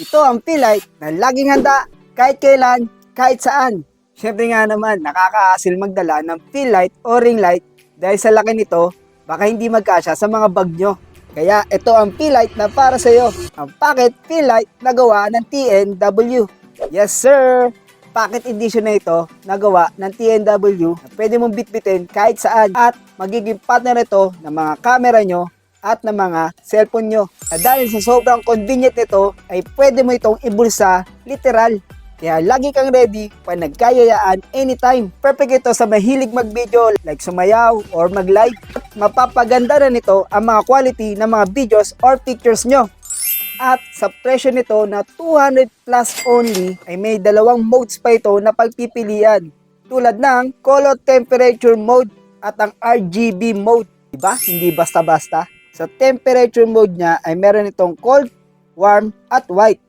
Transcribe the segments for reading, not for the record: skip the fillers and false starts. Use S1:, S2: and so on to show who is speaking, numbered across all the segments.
S1: Ito ang P-Light na laging handa kahit kailan, kahit saan. Siyempre nga naman, nakakaasil magdala ng P-Light o ring light dahil sa laki nito, baka hindi magkasya sa mga bag nyo. Kaya ito ang P-Light na para sa iyo. Ang Pocket P-Light na gawa ng TNW. Yes sir! Pocket edition na ito na gawa ng TNW na pwede mong bitbitin kahit saan at magiging partner ito ng mga camera nyo at ng mga cellphone nyo. At dahil sa sobrang convenient nito ay pwede mo itong ibulsa literal. Kaya lagi kang ready pag nagkayayaan anytime. Perfect ito sa mahilig mag-video like sumayaw or mag-live. Mapapaganda na nito ang mga quality ng mga videos or pictures nyo. At sa presyo nito na 200 plus only ay may dalawang modes pa ito na pagpipilian. Tulad ng color temperature mode at ang RGB mode. Diba? Hindi basta-basta. Sa temperature mode niya ay meron itong cold, warm at white.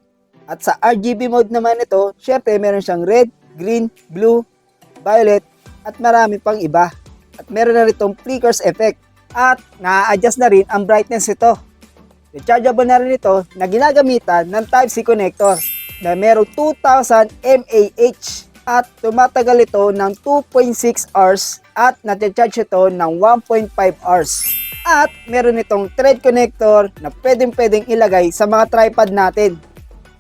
S1: At sa RGB mode naman ito, syempre meron siyang red, green, blue, violet at marami pang iba. At meron na rin itong flickers effect at na-adjust na rin ang brightness ito. Rechargeable na rin ito na ginagamitan ng Type-C connector na merong 2000 mAh at tumatagal ito ng 2.6 hours at na-charge ito ng 1.5 hours. At meron itong thread connector na pwedeng ilagay sa mga tripod natin.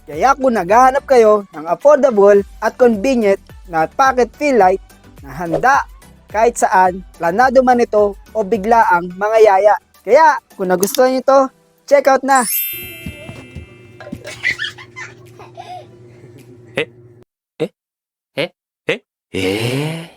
S1: Kaya kung naghahanap kayo ng affordable at convenient na pocket P-Light na handa kahit saan, planado man ito o biglaang mangyayaya. Kaya kung nagustuhan nyo ito, check out na!
S2: Eh?